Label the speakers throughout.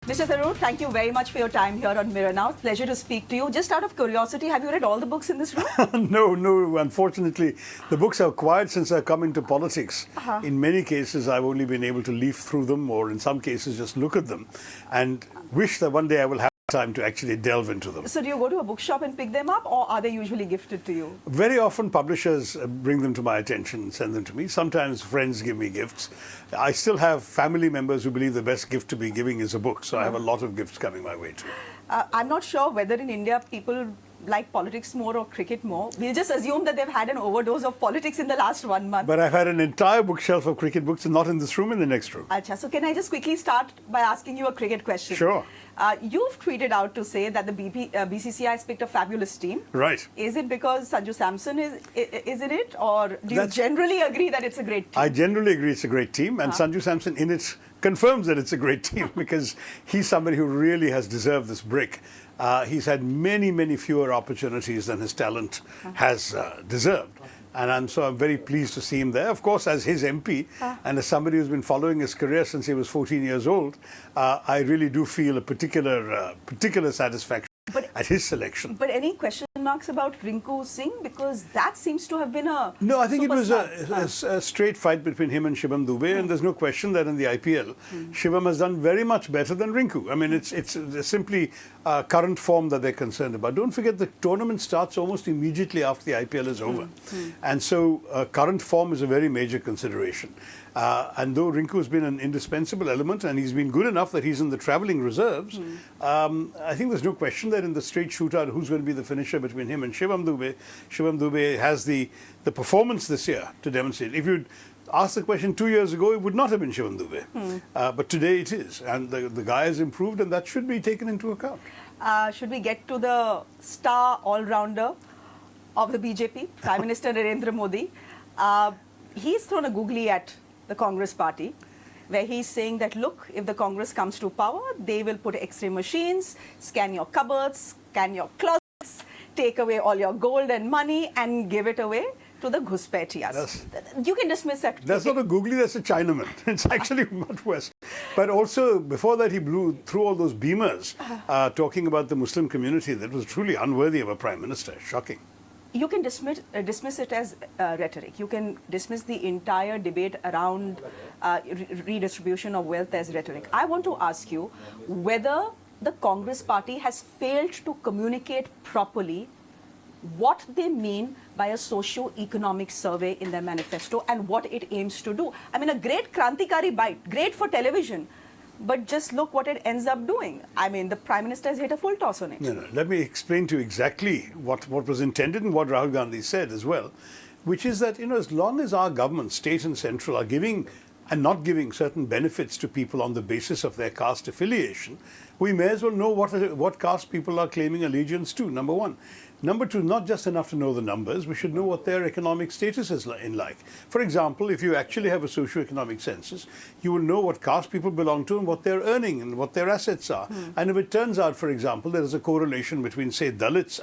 Speaker 1: Mr. Tharoor, thank you very much for your time here on Mirror Now. Pleasure to speak to you. Just out of curiosity, have you read all the books in this room?
Speaker 2: No. Unfortunately, the books are quiet since I've come into politics. In many cases, I've only been able to leaf through them, or in some cases, just look at them, and wish that one day I will have time to actually delve into them.
Speaker 1: So do you go to a bookshop and pick them up, or are they usually gifted to you?
Speaker 2: Very often publishers bring them to my attention and send them to me. Sometimes friends give me gifts. I still have family members who believe the best gift to be giving is a book, so I have a lot of gifts coming my way too.
Speaker 1: I'm not sure whether in India people like politics more or cricket more. We'll just assume that they've had an overdose of politics in the last 1 month.
Speaker 2: But I've had an entire bookshelf of cricket books, and not in this room, in the next room.
Speaker 1: Acha, so can I just quickly start by asking you a cricket question?
Speaker 2: Sure.
Speaker 1: You've tweeted out to say that the BCCI has picked a fabulous team.
Speaker 2: Right.
Speaker 1: Is it because Sanju Samson is in it, or do you generally agree that it's a great team?
Speaker 2: I generally agree it's a great team, and Sanju Samson in it confirms that it's a great team because he's somebody who really has deserved this break. He's had many fewer opportunities than his talent has deserved. And I'm very pleased to see him there. Of course, as his MP and as somebody who's been following his career since he was 14 years old, I really do feel a particular satisfaction at his selection.
Speaker 1: But any question marks about Rinku Singh? Because that seems to have been a
Speaker 2: No, I think it was a straight fight between him and Shivam Dubey, and there's no question that in the IPL, Shivam has done very much better than Rinku. I mean, it's simply current form that they're concerned about. Don't forget the tournament starts almost immediately after the IPL is over. And so current form is a very major consideration. And though Rinku has been an indispensable element and he's been good enough that he's in the travelling reserves, I think there's no question that in the straight shootout, who's going to be the finisher between him and Shivam Dubey has the performance this year to demonstrate. If you'd asked the question 2 years ago, it would not have been Shivam Dubey. But today it is. And the guy has improved, and that should be taken into account.
Speaker 1: Should we get to the star all-rounder of the BJP, Prime Minister Narendra Modi? He's thrown a googly at the Congress party, where he's saying that, look, if the Congress comes to power, they will put X-ray machines, scan your cupboards, scan your closets, take away all your gold and money, and give it away to the Ghuspetiyas. You can dismiss that.
Speaker 2: That's not a googly, that's a Chinaman. It's actually much worse. But also, before that, he blew through all those beamers talking about the Muslim community. That was truly unworthy of a prime minister. Shocking.
Speaker 1: You can dismiss it as rhetoric. You can dismiss the entire debate around redistribution of wealth as rhetoric. I want to ask you whether the Congress party has failed to communicate properly what they mean by a socio-economic survey in their manifesto and what it aims to do. I mean, a great Krantikari bite, great for television, but just look what it ends up doing. I mean, the Prime Minister has hit a full toss on it.
Speaker 2: No. Let me explain to you exactly what was intended and what Rahul Gandhi said as well, which is that, as long as our government, state and central, are giving and not giving certain benefits to people on the basis of their caste affiliation, we may as well know what caste people are claiming allegiance to, number one. Number two, not just enough to know the numbers, we should know what their economic status is like. For example, if you actually have a socio-economic census, you will know what caste people belong to and what they're earning and what their assets are. And if it turns out, for example, there is a correlation between, say, Dalits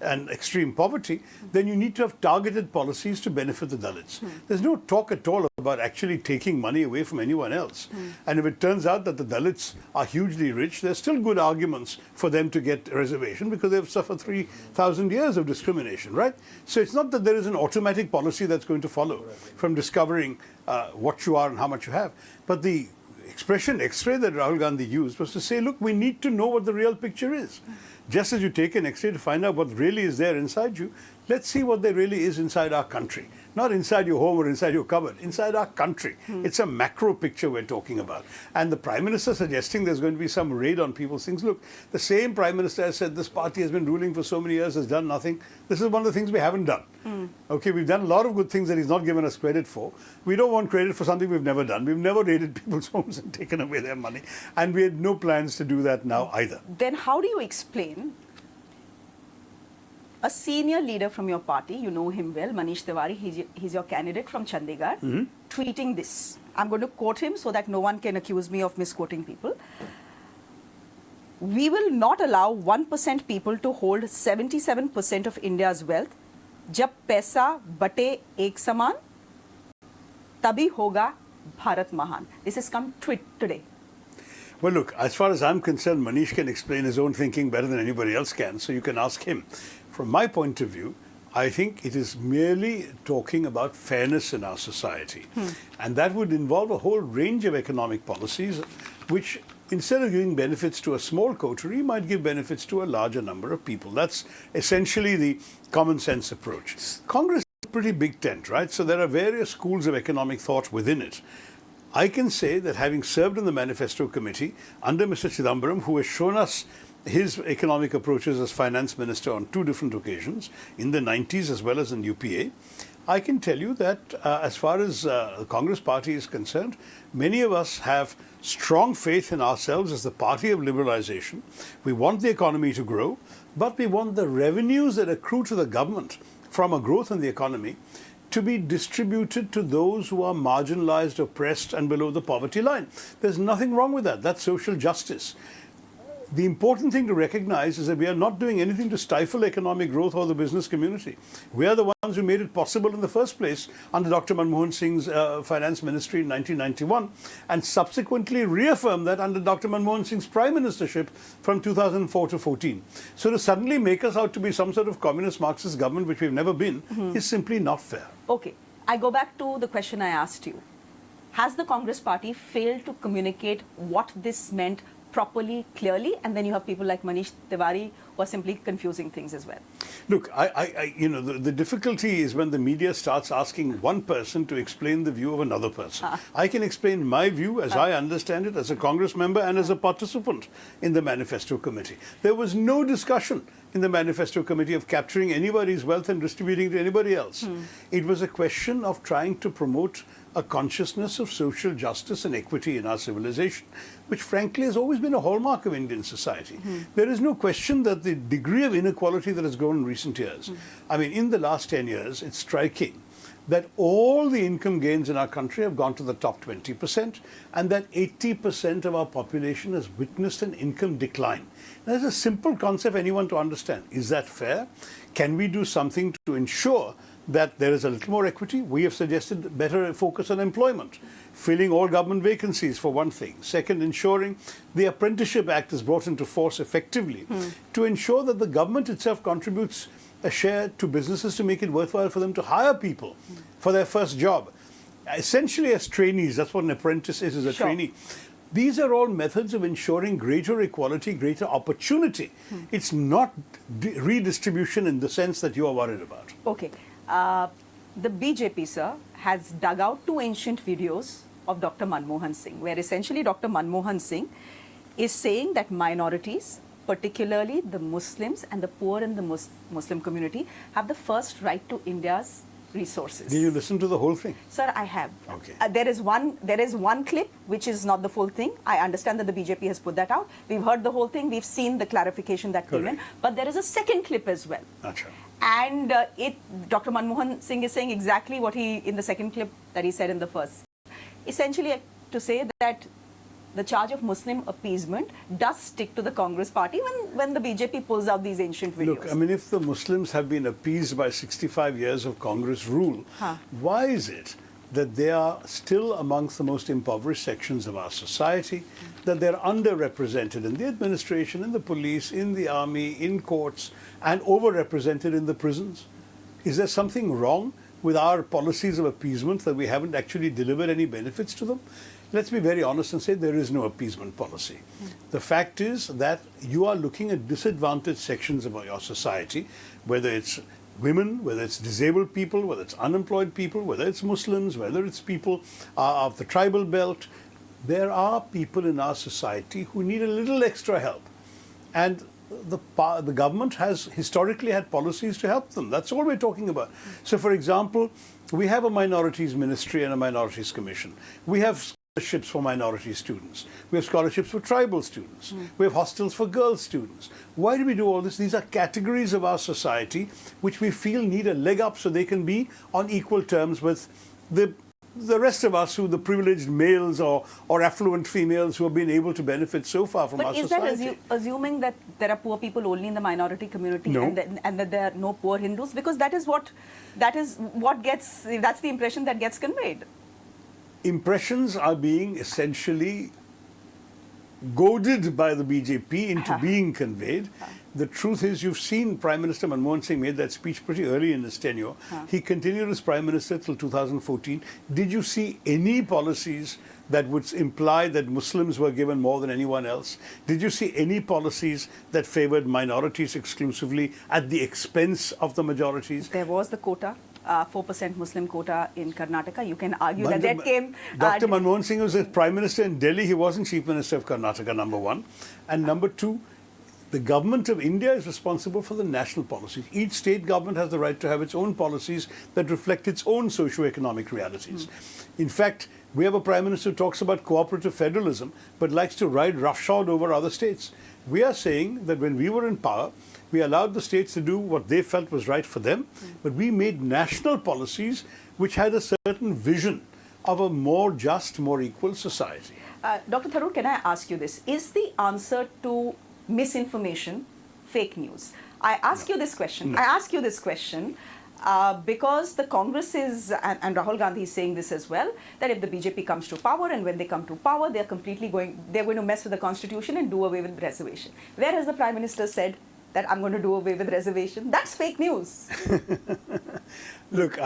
Speaker 2: and extreme poverty, then you need to have targeted policies to benefit the Dalits. There's no talk at all about actually taking money away from anyone else. And if it turns out that the Dalits are hugely rich, there's still good arguments for them to get a reservation because they've suffered 3,000 years of discrimination, right? So it's not that there is an automatic policy that's going to follow from discovering what you are and how much you have. But the expression X-ray that Rahul Gandhi used was to say, look, we need to know what the real picture is. Just as you take an X-ray to find out what really is there inside you, let's see what there really is inside our country. Not inside your home or inside your cupboard, inside our country. It's a macro picture we're talking about. And the Prime Minister suggesting there's going to be some raid on people's things. Look, the same Prime Minister has said this party has been ruling for so many years, has done nothing. This is one of the things we haven't done. Okay, we've done a lot of good things that he's not given us credit for. We don't want credit for something we've never done. We've never raided people's homes and taken away their money. And we had no plans to do that now either.
Speaker 1: Then how do you explain a senior leader from your party, you know him well, Manish Tiwari, he's your candidate from Chandigarh, tweeting this. I'm going to quote him so that no one can accuse me of misquoting people. We will not allow 1% people to hold 77% of India's wealth. जब पैसा बटे एक समान, तभी होगा Bharat Mahan. This has come today.
Speaker 2: Well, look, as far as I'm concerned, Manish can explain his own thinking better than anybody else can, so you can ask him. From my point of view, I think it is merely talking about fairness in our society. And that would involve a whole range of economic policies, which instead of giving benefits to a small coterie, might give benefits to a larger number of people. That's essentially the common sense approach. Congress is a pretty big tent, right? So there are various schools of economic thought within it. I can say that having served in the Manifesto Committee under Mr. Chidambaram, who has shown us his economic approaches as finance minister on two different occasions, in the 90s as well as in UPA, I can tell you that as far as the Congress party is concerned, many of us have strong faith in ourselves as the party of liberalization. We want the economy to grow, but we want the revenues that accrue to the government from a growth in the economy to be distributed to those who are marginalized, oppressed, and below the poverty line. There's nothing wrong with that. That's social justice. The important thing to recognize is that we are not doing anything to stifle economic growth or the business community. We are the ones who made it possible in the first place under Dr. Manmohan Singh's finance ministry in 1991, and subsequently reaffirmed that under Dr. Manmohan Singh's prime ministership from 2004 to 14. So to suddenly make us out to be some sort of communist Marxist government, which we've never been, is simply not fair.
Speaker 1: Okay, I go back to the question I asked you. Has the Congress party failed to communicate what this meant properly, clearly, and then you have people like Manish Tiwari who are simply confusing things as well?
Speaker 2: Look, the difficulty is when the media starts asking one person to explain the view of another person. I can explain my view as I understand it as a Congress member and as a participant in the Manifesto Committee. There was no discussion in the Manifesto Committee of capturing anybody's wealth and distributing it to anybody else. It was a question of trying to promote a consciousness of social justice and equity in our civilization, which frankly has always been a hallmark of Indian society. There is no question that the degree of inequality that has grown in recent years, I mean, in the last 10 years, it's striking that all the income gains in our country have gone to the top 20%, and that 80% of our population has witnessed an income decline. That's a simple concept for anyone to understand. Is that fair? Can we do something to ensure that there is a little more equity? We have suggested better focus on employment, filling all government vacancies for one thing. Second, ensuring the Apprenticeship Act is brought into force effectively to ensure that the government itself contributes a share to businesses to make it worthwhile for them to hire people for their first job. Essentially as trainees, that's what an apprentice is a trainee. These are all methods of ensuring greater equality, greater opportunity. It's not redistribution in the sense that you are worried about.
Speaker 1: Okay. The BJP, sir, has dug out two ancient videos of Dr. Manmohan Singh, where essentially Dr. Manmohan Singh is saying that minorities, particularly the Muslims and the poor in the Muslim community, have the first right to India's resources.
Speaker 2: Did you listen to the whole thing?
Speaker 1: Sir, I have.
Speaker 2: Okay.
Speaker 1: There is one clip which is not the full thing. I understand that the BJP has put that out. We've heard the whole thing. We've seen the clarification that came in. But there is a second clip as well.
Speaker 2: Achha.
Speaker 1: And Dr. Manmohan Singh is saying exactly what in the second clip that he said in the first. Essentially to say that the charge of Muslim appeasement does stick to the Congress party when the BJP pulls out these ancient videos.
Speaker 2: Look, I mean, if the Muslims have been appeased by 65 years of Congress rule, why is it that they are still amongst the most impoverished sections of our society, that they're underrepresented in the administration, in the police, in the army, in courts, and overrepresented in the prisons? Is there something wrong with our policies of appeasement that we haven't actually delivered any benefits to them? Let's be very honest and say there is no appeasement policy. The fact is that you are looking at disadvantaged sections of your society, whether it's women, whether it's disabled people, whether it's unemployed people, whether it's Muslims, whether it's people of the tribal belt. There are people in our society who need a little extra help. And the government has historically had policies to help them. That's all we're talking about. So, for example, we have a minorities ministry and a minorities commission. We have scholarships for minority students. We have scholarships for tribal students. We have hostels for girl students. Why do we do all this? These are categories of our society which we feel need a leg up so they can be on equal terms with the rest of us, who the privileged males or affluent females who have been able to benefit so far from our society.
Speaker 1: But is that assuming that there are poor people only in the minority community?
Speaker 2: No.
Speaker 1: and that there are no poor Hindus? Because that's the impression that gets conveyed.
Speaker 2: Impressions are being essentially goaded by the BJP into being conveyed. The truth is, you've seen Prime Minister Manmohan Singh made that speech pretty early in his tenure. He continued as Prime Minister till 2014. Did you see any policies that would imply that Muslims were given more than anyone else? Did you see any policies that favored minorities exclusively at the expense of the majorities?
Speaker 1: There was the quota. 4% Muslim quota in Karnataka. You can argue that came...
Speaker 2: Dr. Manmohan Singh was the Prime Minister in Delhi. He wasn't Chief Minister of Karnataka, number one. And number two, the government of India is responsible for the national policies. Each state government has the right to have its own policies that reflect its own socio-economic realities. In fact, we have a Prime Minister who talks about cooperative federalism, but likes to ride roughshod over other states. We are saying that when we were in power, we allowed the states to do what they felt was right for them, but we made national policies which had a certain vision of a more just, more equal society.
Speaker 1: Dr. Tharoor, can I ask you this? Is the answer to misinformation fake news? I ask you this question. I ask you this question because the Congress is, and Rahul Gandhi is saying this as well, that if the BJP comes to power, and when they come to power, they're going to mess with the constitution and do away with reservation. Where has the Prime Minister said that I'm going to do away with reservation? That's fake news.
Speaker 2: Look,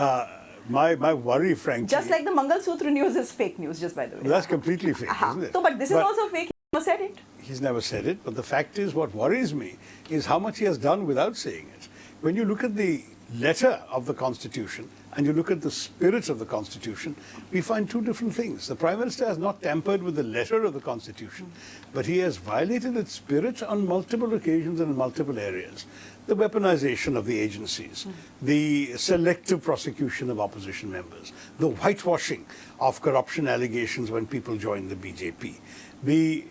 Speaker 2: my worry, frankly...
Speaker 1: Just like the Mangal Sutra news is fake news, just by the way.
Speaker 2: That's completely fake, isn't it?
Speaker 1: So, but this is also fake. He never said it.
Speaker 2: He's never said it, but the fact is, what worries me is how much he has done without saying it. When you look at the letter of the Constitution and you look at the spirit of the Constitution, we find two different things. The Prime Minister has not tampered with the letter of the Constitution, but he has violated its spirit on multiple occasions and in multiple areas. The weaponization of the agencies, the selective prosecution of opposition members, the whitewashing of corruption allegations when people join the BJP, the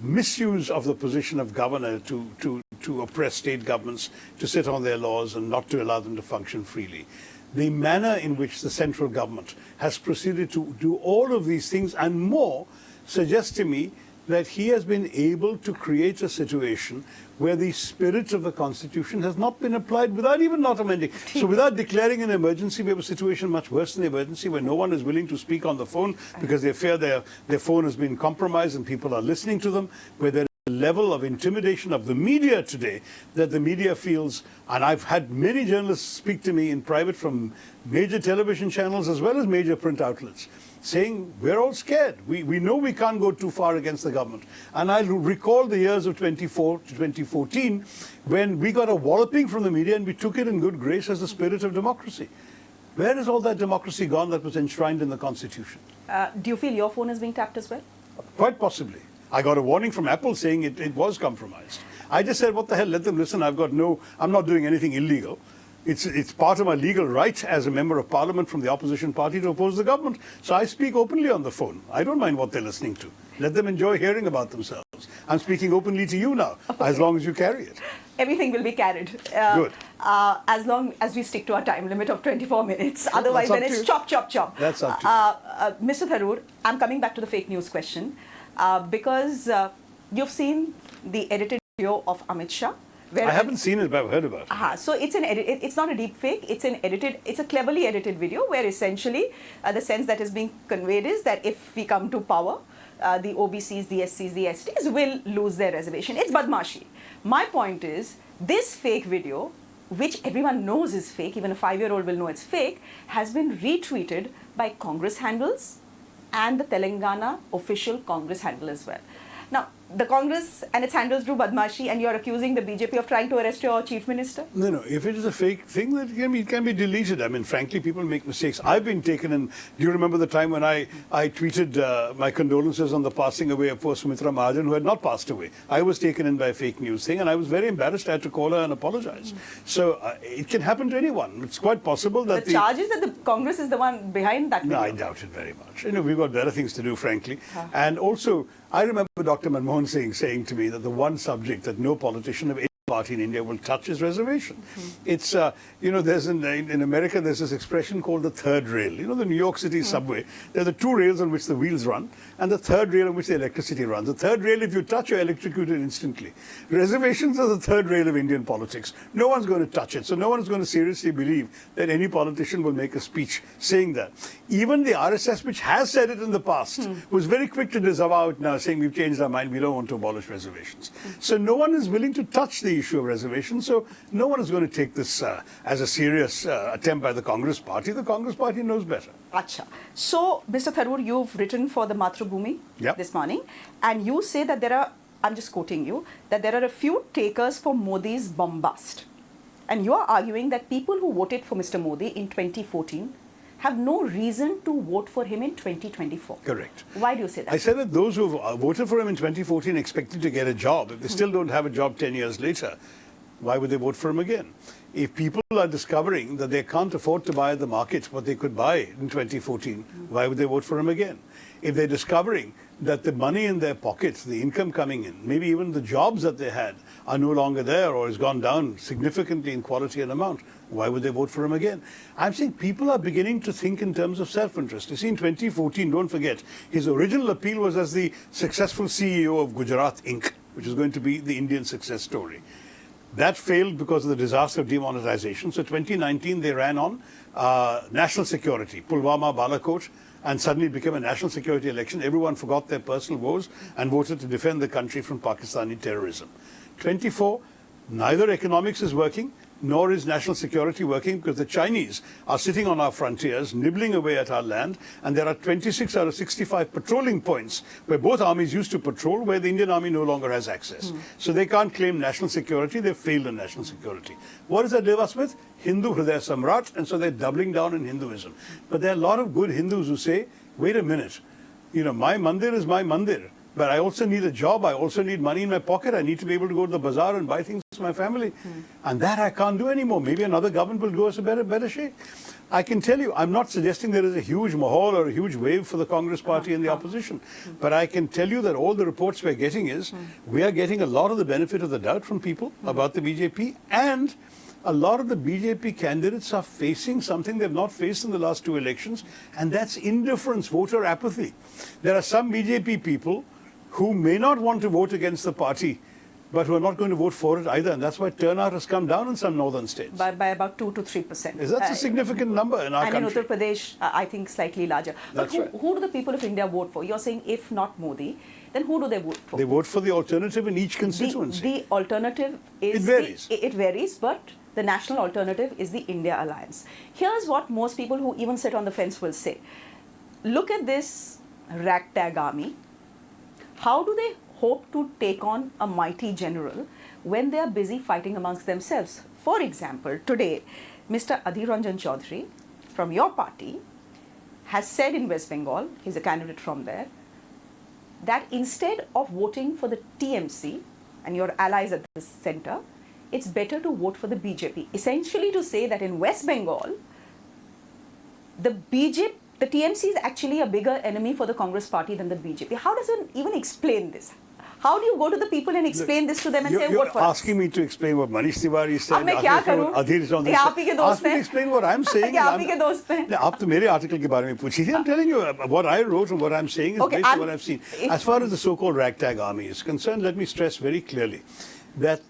Speaker 2: misuse of the position of governor to oppress state governments to sit on their laws and not to allow them to function freely. The manner in which the central government has proceeded to do all of these things and more suggests to me that he has been able to create a situation where the spirit of the Constitution has not been applied without even not amending. So without declaring an emergency, we have a situation much worse than the emergency where no one is willing to speak on the phone because they fear their phone has been compromised and people are listening to them, where there is a level of intimidation of the media today that the media feels, and I've had many journalists speak to me in private from major television channels as well as major print outlets, saying we're all scared. We know we can't go too far against the government. And I recall the years of 2004 to 2014 when we got a walloping from the media and we took it in good grace as the spirit of democracy. Where has all that democracy gone that was enshrined in the Constitution?
Speaker 1: Do you feel your phone is being tapped as well?
Speaker 2: Quite possibly. I got a warning from Apple saying it was compromised. I just said, what the hell, let them listen. I'm not doing anything illegal. It's part of my legal right as a member of parliament from the opposition party to oppose the government. So I speak openly on the phone. I don't mind what they're listening to. Let them enjoy hearing about themselves. I'm speaking openly to you now, as long as you carry it.
Speaker 1: Everything will be carried.
Speaker 2: Good.
Speaker 1: As long as we stick to our time limit of 24 minutes. Otherwise, then it's chop, chop, chop.
Speaker 2: That's up to you.
Speaker 1: Mr. Tharoor, I'm coming back to the fake news question because you've seen the edited video of Amit Shah.
Speaker 2: I haven't seen it, but I've heard about it.
Speaker 1: So it's it's not a deep fake, it's a cleverly edited video where essentially the sense that is being conveyed is that if we come to power, the OBCs, the SCs, the STs will lose their reservation. It's badmashi. My point is, this fake video, which everyone knows is fake, even a 5-year-old will know it's fake, has been retweeted by Congress handles and the Telangana official Congress handle as well. Now, the Congress and its handles do badmashi, and you're accusing the BJP of trying to arrest your chief minister?
Speaker 2: No. If it is a fake thing, that it can be deleted. I mean, frankly, people make mistakes. I've been taken in. Do you remember the time when I tweeted my condolences on the passing away of poor Sumitra Mahajan, who had not passed away? I was taken in by a fake news thing, and I was very embarrassed. I had to call her and apologize. So it can happen to anyone. It's quite possible that
Speaker 1: the charge is that the Congress is the one behind that video.
Speaker 2: No, I doubt it very much. We've got better things to do, frankly. And also, I remember Dr. Manmohan Singh saying to me that the one subject that no politician of party in India will touch is reservation. It's, there's in America, there's this expression called the third rail. You know, the New York City subway, there are the two rails on which the wheels run, and the third rail on which the electricity runs. The third rail, if you touch, you're electrocuted instantly. Reservations are the third rail of Indian politics. No one's going to touch it. So no one is going to seriously believe that any politician will make a speech saying that. Even the RSS, which has said it in the past, was very quick to disavow it now, saying we've changed our mind, we don't want to abolish reservations. So no one is willing to touch the issue of reservations. So no one is going to take this as a serious attempt by the Congress party. The Congress party knows better.
Speaker 1: Acha. So, Mr. Tharoor, you've written for the Mathrubhumi this morning, and you say that there are, I'm just quoting you, that there are a few takers for Modi's bombast. And you are arguing that people who voted for Mr. Modi in 2014 have no reason to vote for him in 2024.
Speaker 2: Correct.
Speaker 1: Why do you say that?
Speaker 2: I said that those who voted for him in 2014 expected to get a job. If they still don't have a job 10 years later, why would they vote for him again? If people are discovering that they can't afford to buy at the market what they could buy in 2014, why would they vote for him again? If they're discovering that the money in their pockets, the income coming in, maybe even the jobs that they had are no longer there or has gone down significantly in quality and amount, why would they vote for him again? I'm saying people are beginning to think in terms of self-interest. You see, in 2014, don't forget, his original appeal was as the successful CEO of Gujarat Inc., which is going to be the Indian success story. That failed because of the disaster of demonetization. So 2019, they ran on national security, Pulwama, Balakot, and suddenly it became a national security election. Everyone forgot their personal woes and voted to defend the country from Pakistani terrorism. 24, neither economics is working, nor is national security working, because the Chinese are sitting on our frontiers, nibbling away at our land, and there are 26 out of 65 patrolling points where both armies used to patrol, where the Indian army no longer has access. So they can't claim national security, they've failed in national security. What does that leave us with? Hindu Hridaya Samrat, and so they're doubling down in Hinduism. But there are a lot of good Hindus who say, wait a minute, my mandir is my mandir. But I also need a job. I also need money in my pocket. I need to be able to go to the bazaar and buy things for my family. And that I can't do anymore. Maybe another government will do us a better shape. I can tell you, I'm not suggesting there is a huge mahal or a huge wave for the Congress party and the opposition. But I can tell you that all the reports we're getting is we are getting a lot of the benefit of the doubt from people about the BJP, and a lot of the BJP candidates are facing something they've not faced in the last two elections, and that's indifference, voter apathy. There are some BJP people who may not want to vote against the party, but who are not going to vote for it either. And that's why turnout has come down in some northern states.
Speaker 1: By about 2 to 3%.
Speaker 2: That's a significant number in our country.
Speaker 1: And in Uttar Pradesh, I think slightly larger. But who do the people of India vote for? You're saying if not Modi, then who do they vote for?
Speaker 2: They vote for the alternative in each constituency.
Speaker 1: The alternative is...
Speaker 2: It varies.
Speaker 1: It varies, but the national alternative is the India Alliance. Here's what most people who even sit on the fence will say. Look at this ragtag army. How do they hope to take on a mighty general when they are busy fighting amongst themselves? For example, today, Mr. Adhir Ranjan Chaudhary from your party has said in West Bengal, he's a candidate from there, that instead of voting for the TMC and your allies at the center, it's better to vote for the BJP. Essentially to say that in West Bengal, the TMC is actually a bigger enemy for the Congress party than the BJP. How does one even explain this? How do you go to the people and explain this to them and say, vote for us?
Speaker 2: You're asking me to explain what Manish Tiwari said.
Speaker 1: Adhir
Speaker 2: Ask me to explain what I'm saying. I'm telling you what I wrote and what I'm saying is based on what I've seen. As far as the so-called ragtag army is concerned, let me stress very clearly that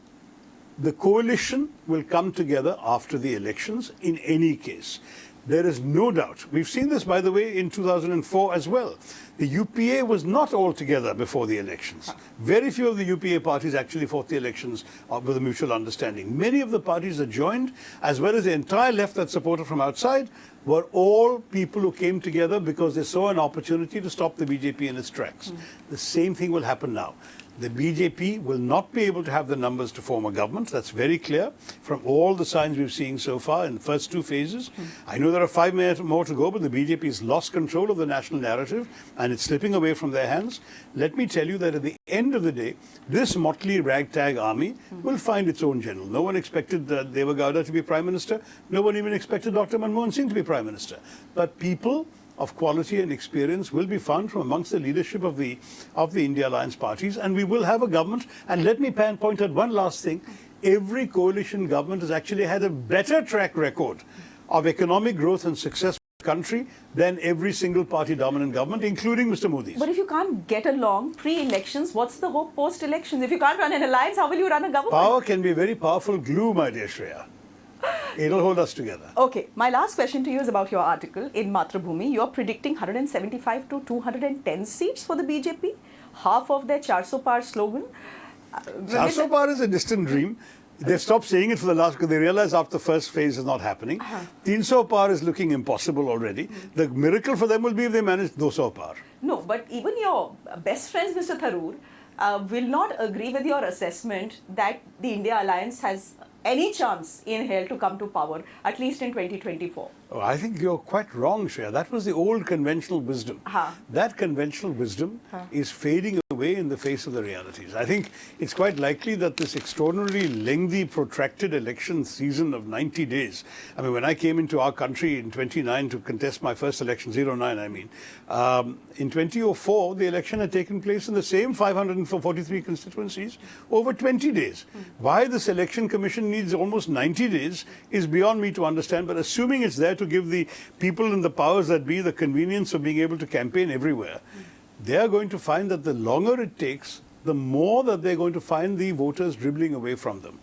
Speaker 2: the coalition will come together after the elections in any case. There is no doubt. We've seen this, by the way, in 2004 as well. The UPA was not all together before the elections. Very few of the UPA parties actually fought the elections with a mutual understanding. Many of the parties that joined, as well as the entire left that supported from outside, were all people who came together because they saw an opportunity to stop the BJP in its tracks. The same thing will happen now. The BJP will not be able to have the numbers to form a government. That's very clear from all the signs we've seen so far in the first two phases. I know there are 5 more to go, but the BJP has lost control of the national narrative and it's slipping away from their hands. Let me tell you that at the end of the day, this motley ragtag army will find its own general. No one expected Deva Gowda to be Prime Minister. No one even expected Dr. Manmohan Singh to be Prime Minister. But people of quality and experience will be found from amongst the leadership of the India Alliance parties, and we will have a government. And let me point out one last thing. every coalition government has actually had a better track record of economic growth and success for the country than every single party dominant government, including Mr. Modi's.
Speaker 1: But if you can't get along pre-elections, what's the hope post-elections? If you can't run an alliance, how will you run a government?
Speaker 2: Power can be a very powerful glue, my dear Shreya. It'll hold us together.
Speaker 1: Okay, my last question to you is about your article in Matrabhumi. You're predicting 175 to 210 seats for the BJP, half of their 400 Par slogan.
Speaker 2: 400 Par is a distant dream. They've stopped saying it for the last, because they realize after the first phase is not happening. 300 Par is looking impossible already. The miracle for them will be if they manage 200 Par.
Speaker 1: No, but even your best friends, Mr. Tharoor, will not agree with your assessment that the India Alliance has any chance in hell to come to power, at least in 2024.
Speaker 2: Oh, I think you're quite wrong, Shreya. That was the old conventional wisdom. That conventional wisdom is fading away in the face of the realities. I think it's quite likely that this extraordinarily lengthy, protracted election season of 90 days, I mean, when I came into our country in 29 to contest my first election, 09 I mean, in 2004, the election had taken place in the same 543 constituencies over 20 days. Why this election commission needs almost 90 days is beyond me to understand, but assuming it's there to give the people and the powers that be the convenience of being able to campaign everywhere, they are going to find that the longer it takes, the more that they're going to find the voters dribbling away from them.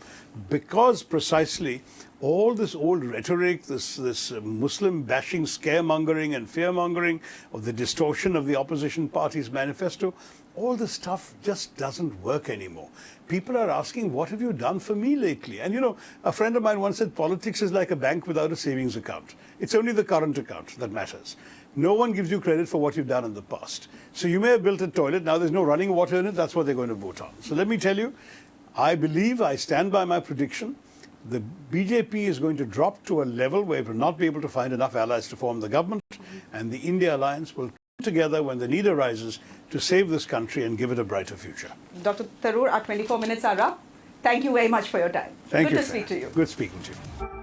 Speaker 2: Because precisely all this old rhetoric, this Muslim bashing, scaremongering and fearmongering of the distortion of the opposition party's manifesto, all this stuff just doesn't work anymore. People are asking, what have you done for me lately? And you know, a friend of mine once said, politics is like a bank without a savings account. It's only the current account that matters. No one gives you credit for what you've done in the past. So you may have built a toilet, now there's no running water in it, that's what they're going to vote on. So let me tell you, I stand by my prediction. The BJP is going to drop to a level where it will not be able to find enough allies to form the government, and the India Alliance will come together when the need arises to save this country and give it a brighter future.
Speaker 1: Dr. Tharoor, our 24 minutes are up. Thank you very much for your time.
Speaker 2: Thank you.
Speaker 1: Good to speak to you.
Speaker 2: Good speaking to you.